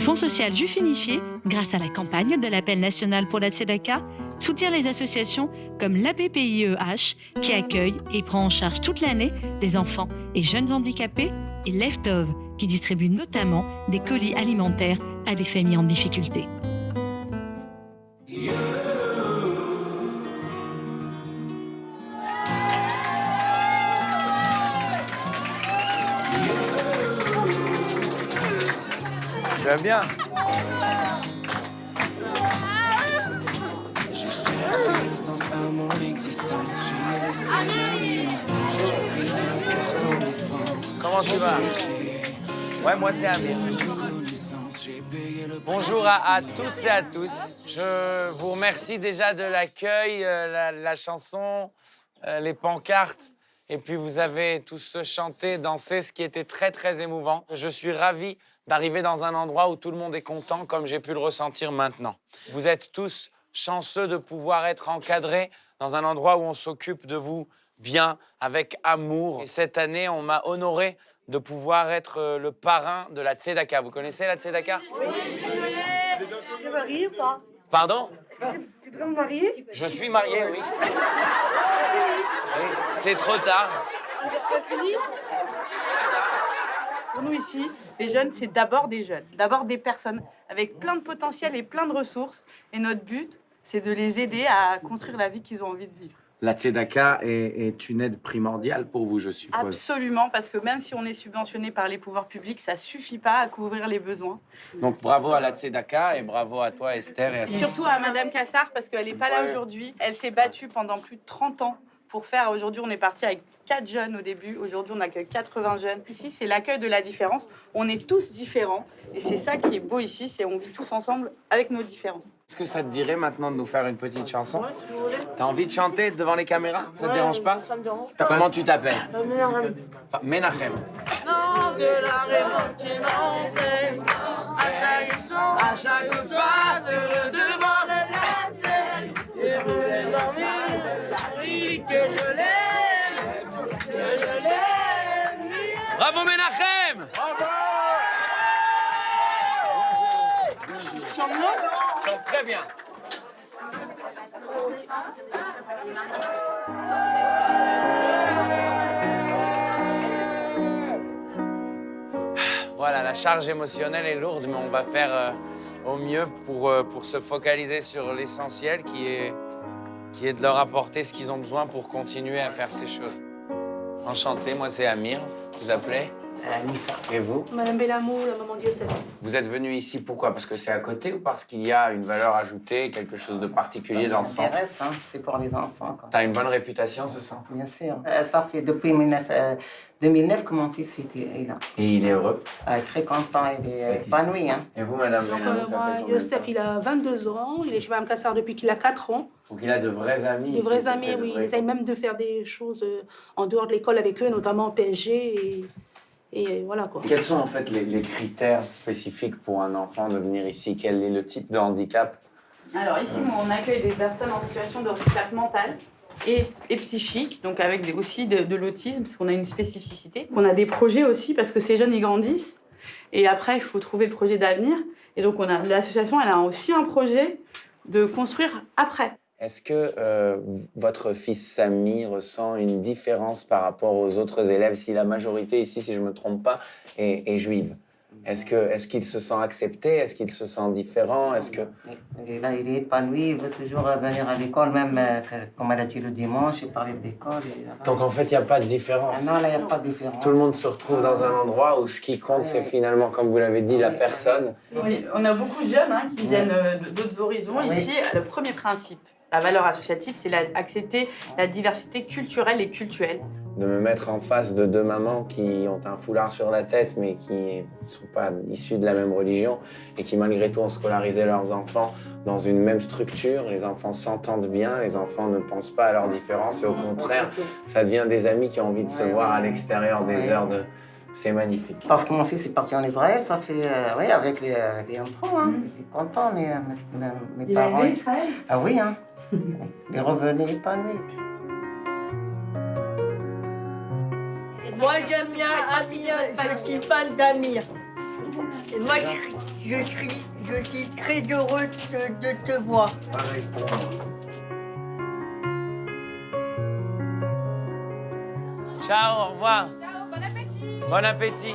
Le Fonds social Juif Unifié, grâce à la campagne de l'appel national pour la Tzedaka, soutient les associations comme l'ABPIEH qui accueille et prend en charge toute l'année les enfants et jeunes handicapés et Leftov qui distribue notamment des colis alimentaires à des familles en difficulté. Tu vas bien? Comment tu vas? Ouais, moi c'est Amir. Bonjour à tous et à tous. Je vous remercie déjà de l'accueil, la chanson, les pancartes. Et puis vous avez tous chanté, dansé, ce qui était très, très émouvant. Je suis ravi d'arriver dans un endroit où tout le monde est content, comme j'ai pu le ressentir maintenant. Vous êtes tous chanceux de pouvoir être encadrés dans un endroit où on s'occupe de vous bien, avec amour. Et cette année, on m'a honoré de pouvoir être le parrain de la Tzedaka. Vous connaissez la Tzedaka? Oui. Tu es marié ou pas? Pardon? Tu es marié? Je suis marié, oui. Oui, c'est trop tard. Pour nous ici, les jeunes, c'est d'abord des jeunes, d'abord des personnes avec plein de potentiel et plein de ressources. Et notre but, c'est de les aider à construire la vie qu'ils ont envie de vivre. La Tzedaka est une aide primordiale pour vous, je suppose. Absolument, parce que même si on est subventionné par les pouvoirs publics, ça suffit pas à couvrir les besoins. Donc bravo à la Tzedaka et bravo à toi, Esther. Et à... Surtout à Madame Cassard, parce qu'elle n'est pas là aujourd'hui. Elle s'est battue pendant plus de 30 ans pour faire. Aujourd'hui, on est parti avec 4 jeunes au début. Aujourd'hui, on accueille 80 jeunes. Ici, c'est l'accueil de la différence. On est tous différents. Et c'est ça qui est beau ici, c'est on vit tous ensemble avec nos différences. Est-ce que ça te dirait maintenant de nous faire une petite chanson? Ouais, si vous voulez. T'as envie de chanter devant les caméras? Ça te dérange pas? Ça me dérange pas. Comment tu t'appelles? Menachem. Menachem. Non, de la révolte qui m'entraîne à chaque pas sur le devant de la scène. Je voulais dormir, oui, que je l'aime, Bravo Menachem! Chante bien. Chante très bien. Voilà, la charge émotionnelle est lourde, mais on va faire au mieux pour se focaliser sur l'essentiel qui est de leur apporter ce qu'ils ont besoin pour continuer à faire ces choses. Enchanté, moi c'est Amir, vous appelez? Nissa. Et vous? Madame Bellamou, la maman Diocèse. Vous êtes venu ici pourquoi? Parce que c'est à côté ou parce qu'il y a une valeur ajoutée, quelque chose de particulier dans le Ça centre? m'intéresse, hein. C'est pour les enfants. Quoi. Ça a une bonne réputation, ce centre? Bien sûr. Ça fait depuis 2009 que mon fils est là. Et il est heureux? Très content, il est épanoui. Hein. Et vous, madame? Donc, moi, Youssef, il a 22 ans. Il est chez Madame Cassard depuis qu'il a 4 ans. Donc il a de vrais amis. Des vrais amis, oui. Il essaye même de faire des choses en dehors de l'école avec eux, notamment au PSG. Et voilà, quoi. Quels sont en fait les critères spécifiques pour un enfant de venir ici? Quel est le type de handicap? Alors ici, on accueille des personnes en situation de handicap mental et psychique, donc avec aussi de l'autisme, parce qu'on a une spécificité. On a des projets aussi, parce que ces jeunes, ils grandissent. Et après, il faut trouver le projet d'avenir. Et donc, l'association, elle a aussi un projet de construire après. Est-ce que votre fils Samy ressent une différence par rapport aux autres élèves? Si la majorité ici, si je ne me trompe pas, est juive, est-ce qu'il se sent accepté? Est-ce qu'il se sent différent? Il est là, il est épanoui, il veut toujours venir à l'école, même comme elle a dit le dimanche, il parlait de l'école. Donc en fait, il n'y a pas de différence? Non, là, il n'y a pas de différence. Tout le monde se retrouve dans un endroit où ce qui compte, c'est finalement, comme vous l'avez dit, la personne. Oui, on a beaucoup de jeunes qui viennent d'autres horizons. Ici, le premier principe, la valeur associative, c'est accepter la diversité culturelle et cultuelle. De me mettre en face de deux mamans qui ont un foulard sur la tête, mais qui ne sont pas issues de la même religion et qui, malgré tout, ont scolarisé leurs enfants dans une même structure. Les enfants s'entendent bien, les enfants ne pensent pas à leurs différences et au contraire, ça devient des amis qui ont envie de se voir à l'extérieur des heures de... C'est magnifique. Parce que mon fils est parti en Israël, ça fait, oui, avec les impôts, hein. J'étais content, mes parents. Il a aimé Israël? Ah oui, hein. Il est revenu épanoui. Moi j'aime bien Amir, parce qu'il parle d'Amir. Et moi je Je suis très heureuse de te voir. Ciao, au revoir. Ciao, bon appétit. Bon appétit.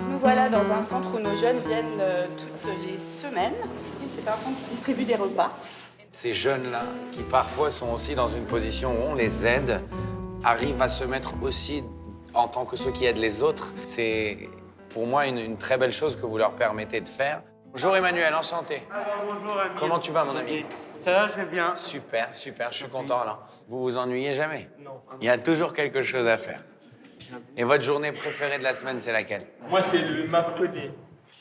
Nous voilà dans un centre où nos jeunes viennent toutes les semaines. Ici, c'est un centre qui distribue des repas. Ces jeunes-là, qui parfois sont aussi dans une position où on les aide, arrivent à se mettre aussi en tant que ceux qui aident les autres. C'est pour moi une très belle chose que vous leur permettez de faire. Bonjour Emmanuel, enchanté. Bonjour ami. Comment tu vas mon ami? Ça va, je vais bien. Super, super, je suis content alors. Vous vous ennuyez jamais? Non. Il y a toujours quelque chose à faire. Et votre journée préférée de la semaine, c'est laquelle? Moi, c'est le mercredi.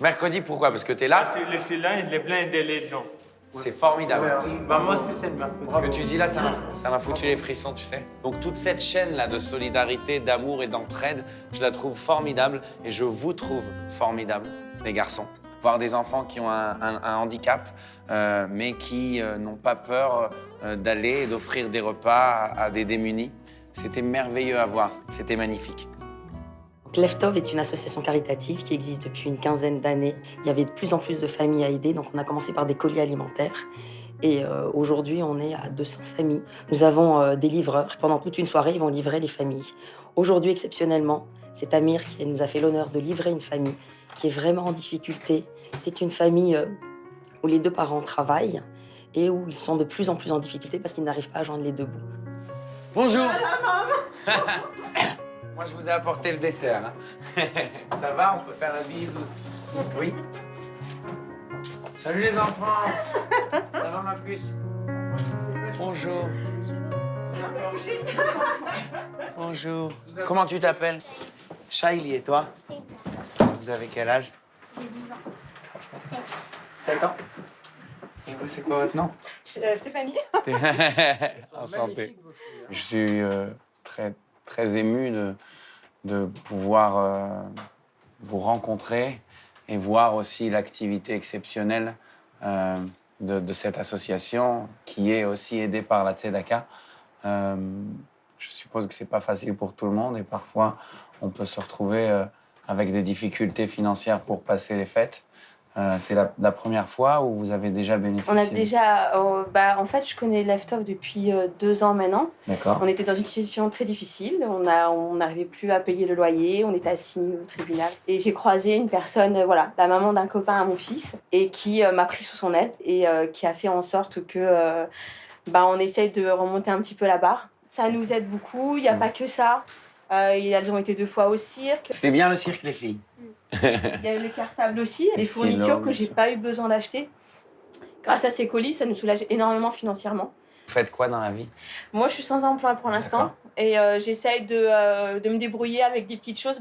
Mercredi, pourquoi? Parce que t'es là? Je suis là, il est plein aider les gens. C'est formidable. Bah, moi aussi, c'est le mercredi. Ce que tu dis là, ça m'a foutu les frissons, tu sais. Donc toute cette chaîne-là de solidarité, d'amour et d'entraide, je la trouve formidable et je vous trouve formidable, les garçons. Voir des enfants qui ont un handicap, mais qui n'ont pas peur d'aller et d'offrir des repas à des démunis. C'était merveilleux à voir, c'était magnifique. Lev Tov est une association caritative qui existe depuis une quinzaine d'années. Il y avait de plus en plus de familles à aider, donc on a commencé par des colis alimentaires. Et aujourd'hui, on est à 200 familles. Nous avons des livreurs. Pendant toute une soirée, ils vont livrer les familles. Aujourd'hui, exceptionnellement, c'est Amir qui nous a fait l'honneur de livrer une famille qui est vraiment en difficulté. C'est une famille où les deux parents travaillent et où ils sont de plus en plus en difficulté parce qu'ils n'arrivent pas à joindre les deux bouts. Bonjour. Moi, je vous ai apporté le dessert. Hein. Ça va? On peut faire la bise aussi? Oui. Salut les enfants. Ça va ma puce? Bonjour. Bonjour. Comment tu t'appelles? Shaili, et toi? Vous avez quel âge? J'ai 10 ans. 7 ans. Et vous, c'est quoi votre nom? Stéphanie. Enchanté. Je suis très ému de pouvoir vous rencontrer et voir aussi l'activité exceptionnelle de cette association qui est aussi aidée par la Tzedaka. Je suppose que c'est pas facile pour tout le monde et parfois on peut se retrouver avec des difficultés financières pour passer les fêtes. C'est la première fois où vous avez déjà bénéficié? On a déjà... en fait, je connais Lev Tov depuis 2 ans maintenant. D'accord. On était dans une situation très difficile. On n'arrivait plus à payer le loyer. On était assis au tribunal. Et j'ai croisé une personne, voilà, la maman d'un copain à mon fils, et qui m'a pris sous son aile et qui a fait en sorte que on essaye de remonter un petit peu la barre. Ça nous aide beaucoup. Il n'y a pas que ça. Elles ont été 2 fois au cirque. C'était bien le cirque, les filles. Il y a eu le cartable aussi, des stylo, fournitures que j'ai bien sûr. pas eu besoin d'acheter. Grâce à ces colis, ça nous soulage énormément financièrement. Vous faites quoi dans la vie? Moi, je suis sans emploi pour l'instant et j'essaye de me débrouiller avec des petites choses.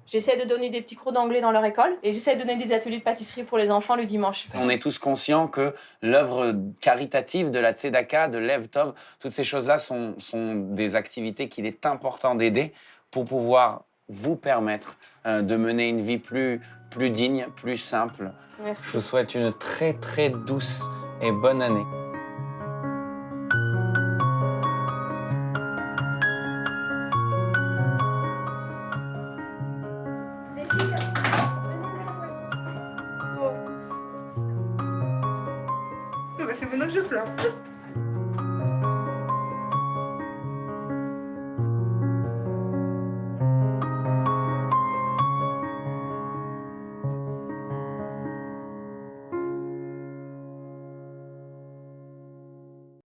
J'essaie de donner des petits cours d'anglais dans leur école et j'essaie de donner des ateliers de pâtisserie pour les enfants le dimanche. On est tous conscients que l'œuvre caritative de la Tzedaka, de Lev Tov, toutes ces choses-là sont des activités qu'il est important d'aider pour pouvoir vous permettre de mener une vie plus digne, plus simple. Merci. Je vous souhaite une très très douce et bonne année. C'est maintenant que je pleure.